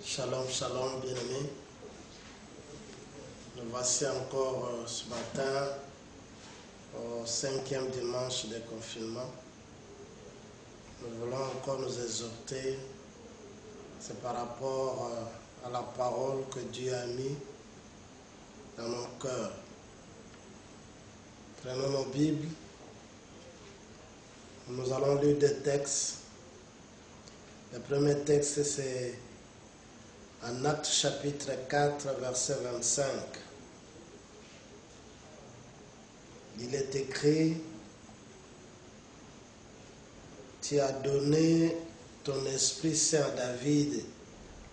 Shalom, shalom, bien-aimés. Nous voici encore ce matin au 5e dimanche des confinements. Nous voulons encore nous exhorter. C'est par rapport à la parole que Dieu a mis dans nos cœurs. Prenons nos Bibles. Nous allons lire des textes. Le premier texte, c'est en Actes chapitre 4, verset 25. Il est écrit: Tu as donné ton Esprit Saint à David,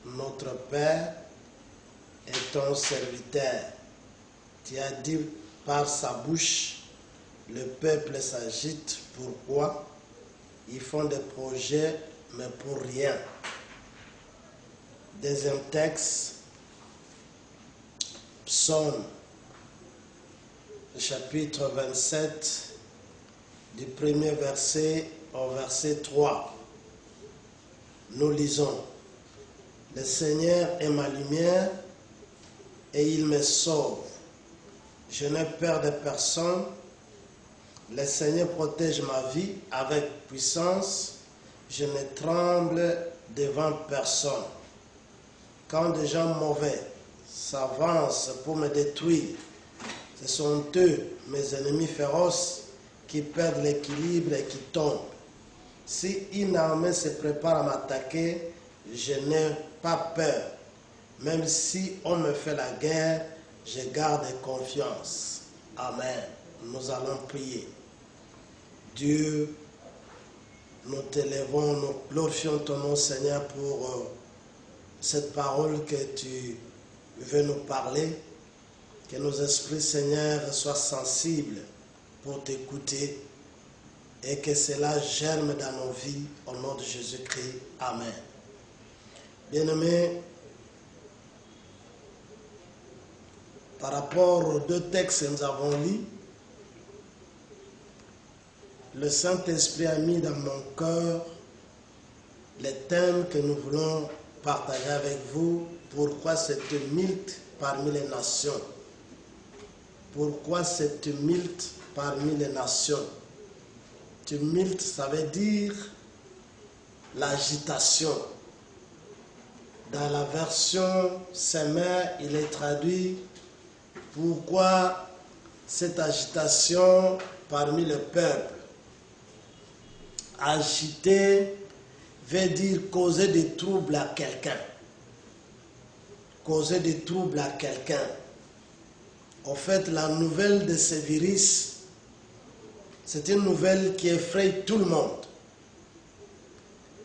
notre Père, et ton serviteur. Tu as dit par sa bouche, le peuple s'agite. Pourquoi? Ils font des projets, mais pour rien. Deuxième texte, Psaume, chapitre 27, du premier verset au verset 3. Nous lisons: Le Seigneur est ma lumière et il me sauve. Je n'ai peur de personne. Le Seigneur protège ma vie avec puissance. Je ne tremble devant personne. Quand des gens mauvais s'avancent pour me détruire, ce sont eux, mes ennemis féroces, qui perdent l'équilibre et qui tombent. Si une armée se prépare à m'attaquer, je n'ai pas peur. Même si on me fait la guerre, je garde confiance. Amen. Nous allons prier. Dieu, nous t'élèvons, nous glorifions ton nom, Seigneur, pour cette parole que tu veux nous parler. Que nos esprits, Seigneur, soient sensibles pour t'écouter et que cela germe dans nos vies au nom de Jésus-Christ. Amen. Bien-aimés, par rapport aux deux textes que nous avons lus, le Saint-Esprit a mis dans mon cœur les thèmes que nous voulons partager avec vous. Pourquoi cette tumulte parmi les nations? Pourquoi cette tumulte parmi les nations? Tumulte, ça veut dire l'agitation. Dans la version Semeur, il est traduit: pourquoi cette agitation parmi le peuple? Agiter veut dire causer des troubles à quelqu'un. Causer des troubles à quelqu'un. En fait, la nouvelle de ce virus, c'est une nouvelle qui effraie tout le monde.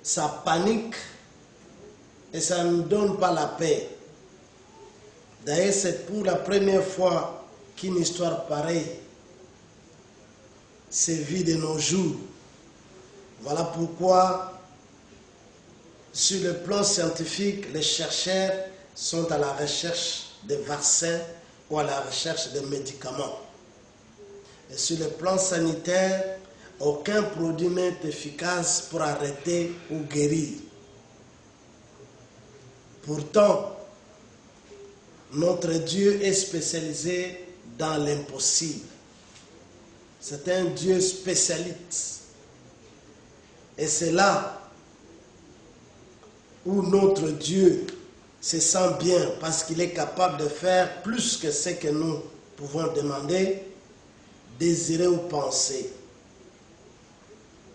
Ça panique et ça ne donne pas la paix. D'ailleurs, c'est pour la première fois qu'une histoire pareille se vit de nos jours. Voilà pourquoi, sur le plan scientifique, les chercheurs sont à la recherche de vaccins ou à la recherche de médicaments. Et sur le plan sanitaire, aucun produit n'est efficace pour arrêter ou guérir. Pourtant, notre Dieu est spécialisé dans l'impossible. C'est un Dieu spécialiste. Et c'est là où notre Dieu se sent bien, parce qu'il est capable de faire plus que ce que nous pouvons demander, désirer ou penser.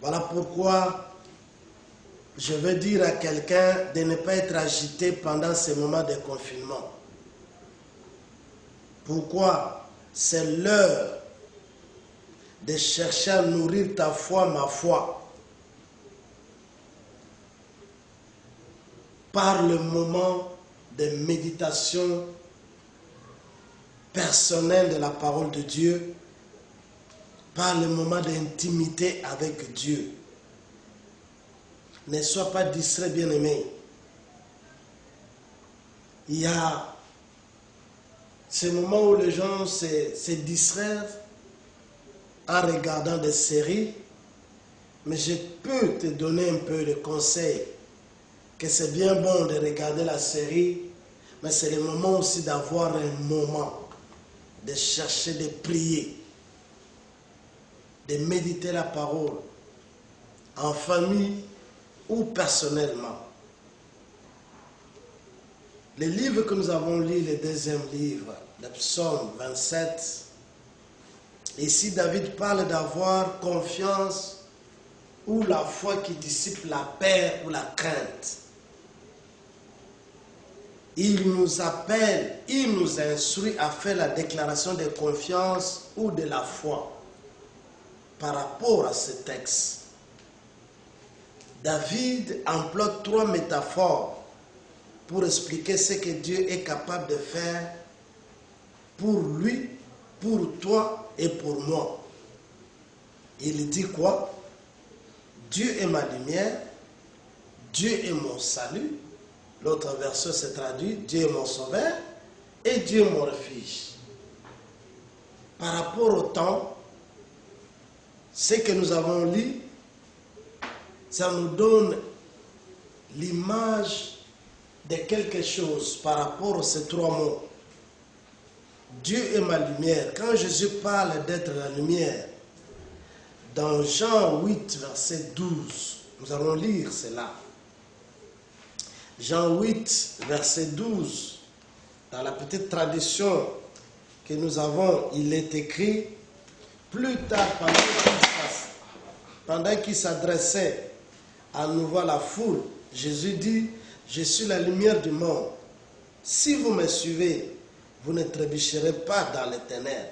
Voilà pourquoi je veux dire à quelqu'un de ne pas être agité pendant ces moments de confinement. Pourquoi? C'est l'heure de chercher à nourrir ta foi, ma foi, par le moment de méditation personnelle de la parole de Dieu, par le moment d'intimité avec Dieu. Ne sois pas distrait, bien-aimé. Il y a ce moment où les gens se distraient en regardant des séries, mais je peux te donner un peu de conseils que c'est bien bon de regarder la série, mais c'est le moment aussi d'avoir un moment, de chercher, de prier, de méditer la parole, en famille ou personnellement. Le livre que nous avons lu, le deuxième livre, le psaume 27, ici David parle d'avoir confiance ou la foi qui dissipe la peur ou la crainte. Il nous appelle, il nous instruit à faire la déclaration de confiance ou de la foi par rapport à ce texte. David emploie 3 métaphores pour expliquer ce que Dieu est capable de faire pour lui, pour toi et pour moi. Il dit quoi? Dieu est ma lumière, Dieu est mon salut. L'autre verset se traduit, Dieu est mon sauveur et Dieu est mon refuge. Par rapport au temps, ce que nous avons lu, ça nous donne l'image de quelque chose par rapport à ces 3 mots. Dieu est ma lumière. Quand Jésus parle d'être la lumière, dans Jean 8, verset 12, nous allons lire cela. Jean 8, verset 12, dans la petite tradition que nous avons, il est écrit, plus tard, pendant qu'il s'adressait à nouveau à la foule, Jésus dit, je suis la lumière du monde. Si vous me suivez, vous ne trébucherez pas dans les ténèbres,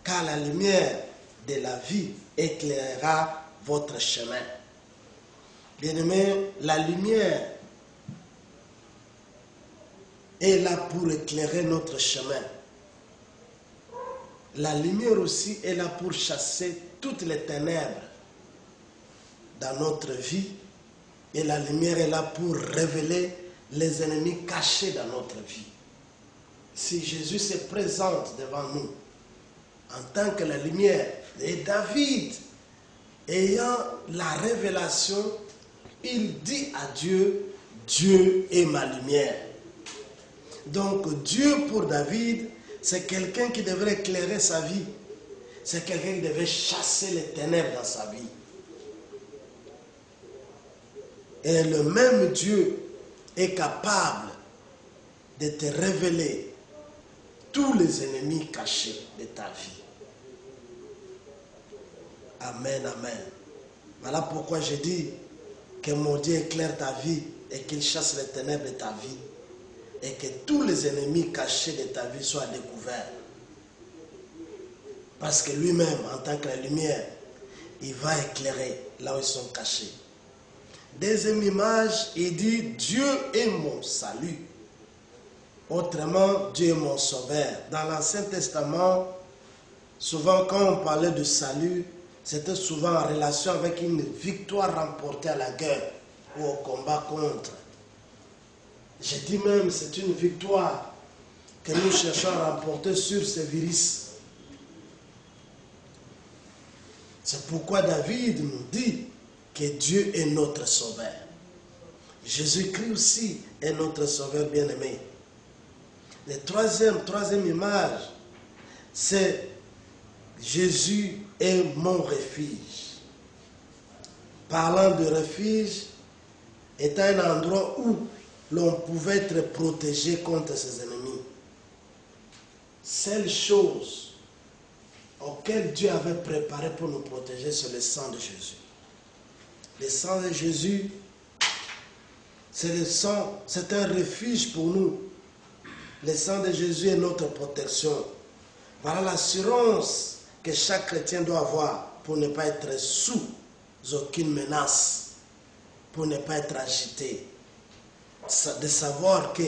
car la lumière de la vie éclairera votre chemin. Bien-aimés, la lumière est là pour éclairer notre chemin. La lumière aussi est là pour chasser toutes les ténèbres dans notre vie. Et la lumière est là pour révéler les ennemis cachés dans notre vie. Si Jésus se présente devant nous en tant que la lumière, et David, ayant la révélation, il dit à Dieu, Dieu est ma lumière. Donc Dieu pour David, c'est quelqu'un qui devrait éclairer sa vie. C'est quelqu'un qui devait chasser les ténèbres dans sa vie. Et le même Dieu est capable de te révéler tous les ennemis cachés de ta vie. Amen, amen. Voilà pourquoi je dis que mon Dieu éclaire ta vie et qu'il chasse les ténèbres de ta vie. Et que tous les ennemis cachés de ta vie soient découverts. Parce que lui-même, en tant que la lumière, il va éclairer là où ils sont cachés. Deuxième image, il dit, Dieu est mon salut. Autrement, Dieu est mon sauveur. Dans l'Ancien Testament, souvent quand on parlait de salut, c'était souvent en relation avec une victoire remportée à la guerre ou au combat contre. Je dis même, c'est une victoire que nous cherchons à remporter sur ce virus. C'est pourquoi David nous dit que Dieu est notre sauveur. Jésus-Christ aussi est notre sauveur bien-aimé. La troisième image, c'est Jésus est mon refuge. Parlant de refuge, est un endroit où l'on pouvait être protégé contre ses ennemis. Seule chose auquel Dieu avait préparé pour nous protéger, c'est le sang de Jésus. Le sang de Jésus, c'est un refuge pour nous. Le sang de Jésus est notre protection. Voilà l'assurance que chaque chrétien doit avoir pour ne pas être sous aucune menace, pour ne pas être agité. De savoir que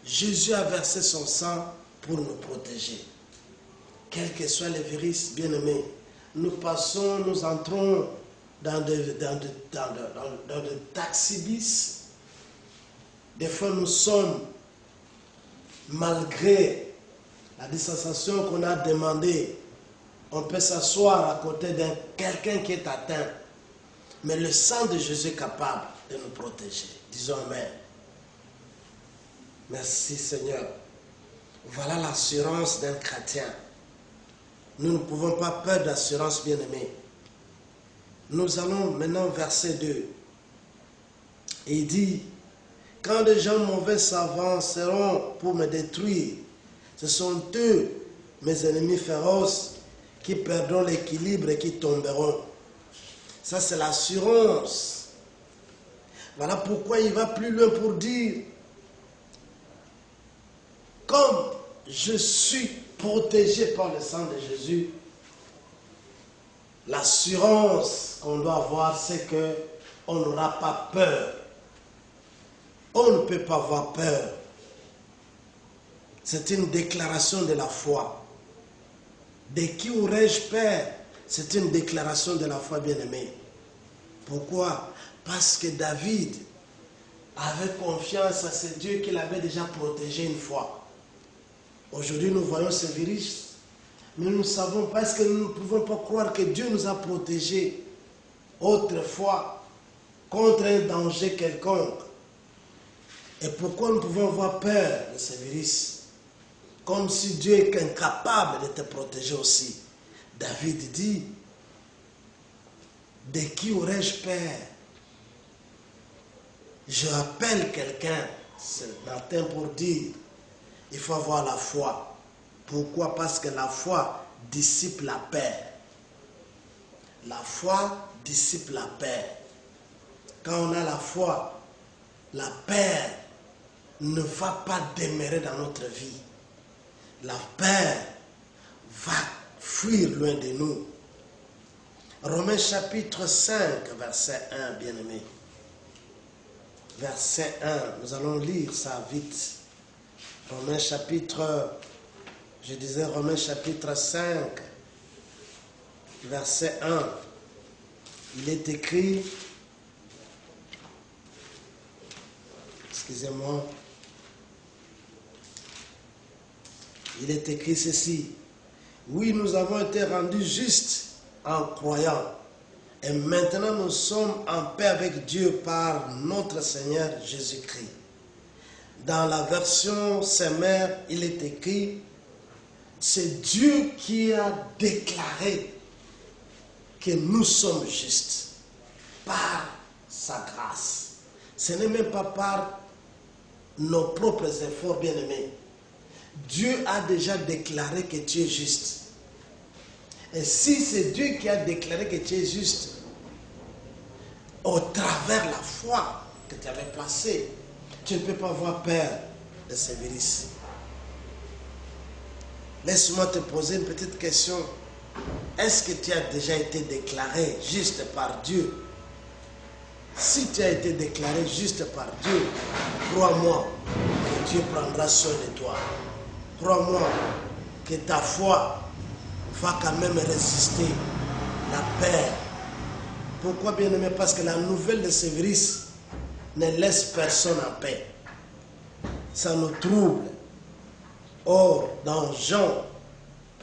Jésus a versé son sang pour nous protéger. Quel que soit le virus, bien-aimé, nous entrons dans des taxi-bis. Des fois, nous sommes, malgré la distanciation qu'on a demandée, on peut s'asseoir à côté de quelqu'un qui est atteint. Mais le sang de Jésus est capable de nous protéger. Disons Amen. Merci Seigneur. Voilà l'assurance d'un chrétien. Nous ne pouvons pas perdre d'assurance, bien-aimés. Nous allons maintenant au verset 2. Et il dit, quand des gens mauvais s'avanceront pour me détruire, ce sont eux, mes ennemis féroces, qui perdront l'équilibre et qui tomberont. Ça, c'est l'assurance. Voilà pourquoi il va plus loin pour dire, comme je suis protégé par le sang de Jésus, l'assurance qu'on doit avoir, c'est qu'on n'aura pas peur. On ne peut pas avoir peur. C'est une déclaration de la foi. De qui aurais-je peur? C'est une déclaration de la foi, bien-aimée. Pourquoi? Parce que David avait confiance à ce Dieu qu'il avait déjà protégé une fois. Aujourd'hui, nous voyons ce virus, mais nous savons parce que nous ne pouvons pas croire que Dieu nous a protégés autrefois contre un danger quelconque. Et pourquoi nous pouvons avoir peur de ce virus? Comme si Dieu est incapable de te protéger aussi. David dit, de qui aurais-je peur? Je rappelle quelqu'un ce matin pour dire, il faut avoir la foi. Pourquoi? Parce que la foi dissipe la peur. La foi dissipe la peur. Quand on a la foi, la peur ne va pas demeurer dans notre vie. La peur va fuir loin de nous. Romains chapitre 5, verset 1, bien-aimé. Verset 1, nous allons lire ça vite. Romains chapitre 5, verset 1. Il est écrit, excusez-moi, il est écrit ceci. Oui, nous avons été rendus justes en croyant. Et maintenant nous sommes en paix avec Dieu par notre Seigneur Jésus-Christ. Dans la version Semeur, il est écrit, c'est Dieu qui a déclaré que nous sommes justes par sa grâce. Ce n'est même pas par nos propres efforts, bien-aimés. Dieu a déjà déclaré que tu es juste. Et si c'est Dieu qui a déclaré que tu es juste, au travers la foi que tu avais placée, tu ne peux pas avoir peur de ce virus. Laisse-moi te poser une petite question. Est-ce que tu as déjà été déclaré juste par Dieu? Si tu as été déclaré juste par Dieu, crois-moi que Dieu prendra soin de toi. Crois-moi que ta foi va quand même résister la peur. Pourquoi, bien-aimé? Parce que la nouvelle de ce virus ne laisse personne en paix. Ça nous trouble. Or, dans Jean,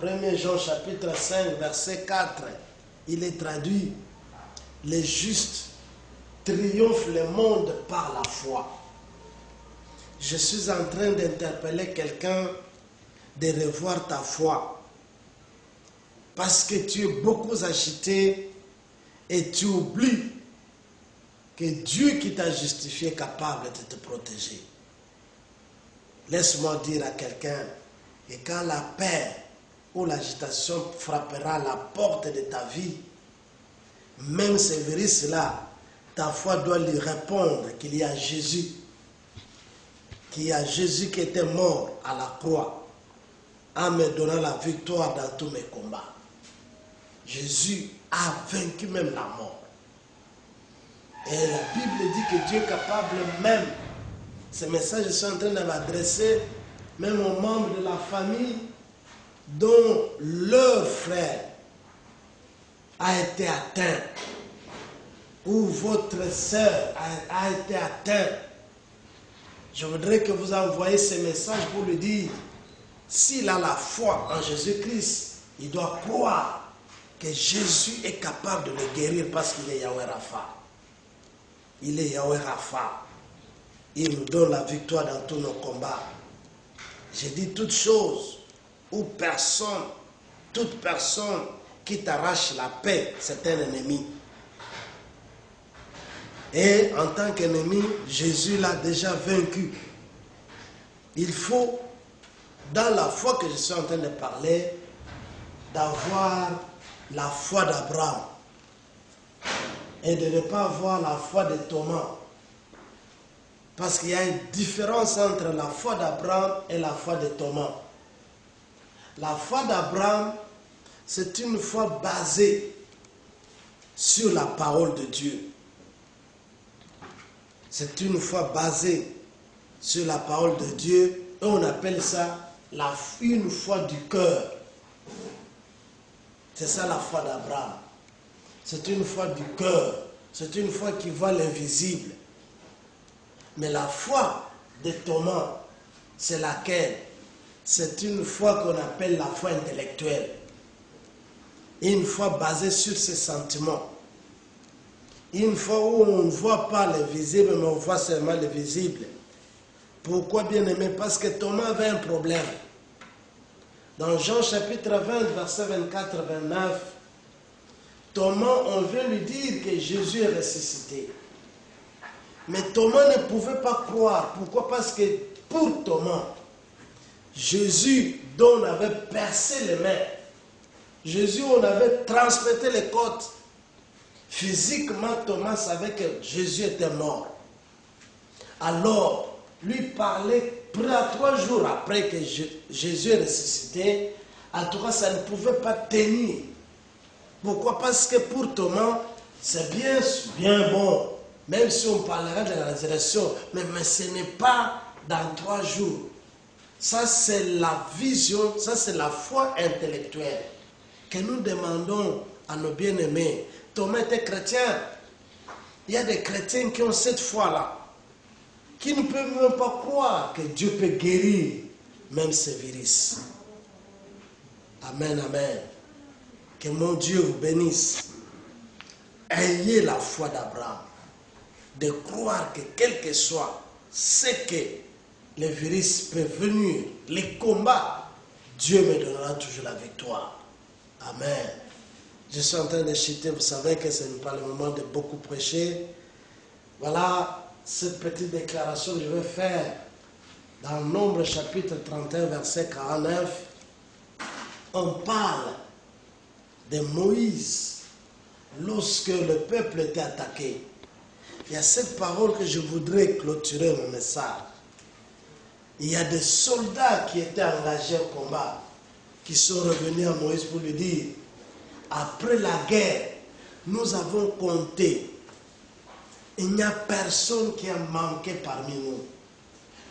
1 Jean chapitre 5, verset 4, il est traduit, les justes triomphent le monde par la foi. Je suis en train d'interpeller quelqu'un de revoir ta foi. Parce que tu es beaucoup agité et tu oublies que Dieu qui t'a justifié est capable de te protéger. Laisse-moi dire à quelqu'un que quand la peur ou l'agitation frappera la porte de ta vie, même ce virus-là, ta foi doit lui répondre qu'il y a Jésus. Qu'il y a Jésus qui était mort à la croix en me donnant la victoire dans tous mes combats. Jésus a vaincu même la mort. Et la Bible dit que Dieu est capable même, ce message je suis en train de l'adresser même aux membres de la famille dont leur frère a été atteint ou votre sœur a été atteinte. Je voudrais que vous envoyiez ce message pour lui dire, s'il a la foi en Jésus-Christ, il doit croire que Jésus est capable de le guérir parce qu'il est Yahweh Rapha. Il est Yahweh Rapha. il nous donne la victoire dans tous nos combats. J'ai dit toute chose ou personne, toute personne qui t'arrache la paix, c'est un ennemi. Et en tant qu'ennemi, Jésus l'a déjà vaincu. Il faut, dans la foi que je suis en train de parler, d'avoir la foi d'Abraham et de ne pas avoir la foi de Thomas. Parce qu'il y a une différence entre la foi d'Abraham et la foi de Thomas. La foi d'Abraham, c'est une foi basée sur la parole de Dieu. C'est une foi basée sur la parole de Dieu et on appelle ça une foi du cœur. C'est ça la foi d'Abraham. C'est une foi du cœur. C'est une foi qui voit l'invisible. Mais la foi de Thomas, c'est laquelle? C'est une foi qu'on appelle la foi intellectuelle. Une foi basée sur ses sentiments. Une foi où on ne voit pas le visible, mais on voit seulement le visible. Pourquoi, bien-aimé? Parce que Thomas avait un problème. Dans Jean chapitre 20, verset 24-29, Thomas, on veut lui dire que Jésus est ressuscité. Mais Thomas ne pouvait pas croire. Pourquoi? Parce que pour Thomas, Jésus, dont on avait percé les mains, Jésus, on avait transpercé les côtes, physiquement, Thomas savait que Jésus était mort. Alors, lui parlait 3 jours après que Jésus est ressuscité. En tout cas, ça ne pouvait pas tenir. Pourquoi? Parce que pour Thomas, c'est bien bon. Même si on parlera de la résurrection, mais ce n'est pas dans 3 jours. Ça, c'est la vision, ça, c'est la foi intellectuelle que nous demandons à nos bien-aimés. Thomas était chrétien. Il y a des chrétiens qui ont cette foi-là, qui ne peuvent même pas croire que Dieu peut guérir même ces virus. Amen, amen. Que mon Dieu vous bénisse. Ayez la foi d'Abraham, de croire que quel que soit ce que les virus peuvent venir, les combats, Dieu me donnera toujours la victoire. Amen. Je suis en train de citer, vous savez que ce n'est pas le moment de beaucoup prêcher. Voilà cette petite déclaration que je vais faire dans Nombre chapitre 31, verset 49. On parle de Moïse lorsque le peuple était attaqué. Il y a cette parole que je voudrais clôturer mon message. Il y a des soldats qui étaient engagés au combat, qui sont revenus à Moïse pour lui dire, après la guerre, nous avons compté. Il n'y a personne qui a manqué parmi nous.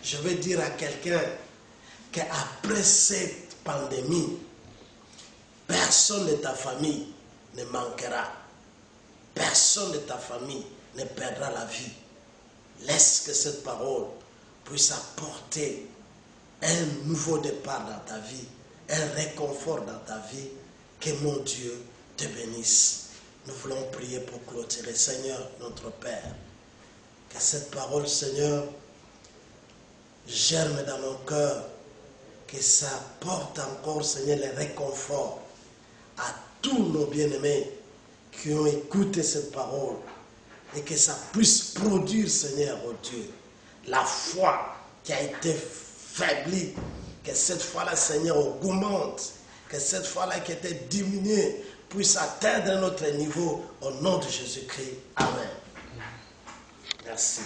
Je veux dire à quelqu'un qu'après cette pandémie, personne de ta famille ne manquera. Personne de ta famille ne perdra la vie. Laisse que cette parole puisse apporter un nouveau départ dans ta vie, un réconfort dans ta vie. Que mon Dieu te bénisse. Nous voulons prier pour clôturer. Seigneur, notre Père, que cette parole, Seigneur, germe dans mon cœur, que ça porte encore, Seigneur, le réconfort à tous nos bien-aimés qui ont écouté cette parole et que ça puisse produire, Seigneur, oh Dieu, la foi qui a été faiblie, que cette foi-là, Seigneur, augmente, que cette foi-là qui était diminuée puisse atteindre notre niveau au nom de Jésus-Christ. Amen. Merci.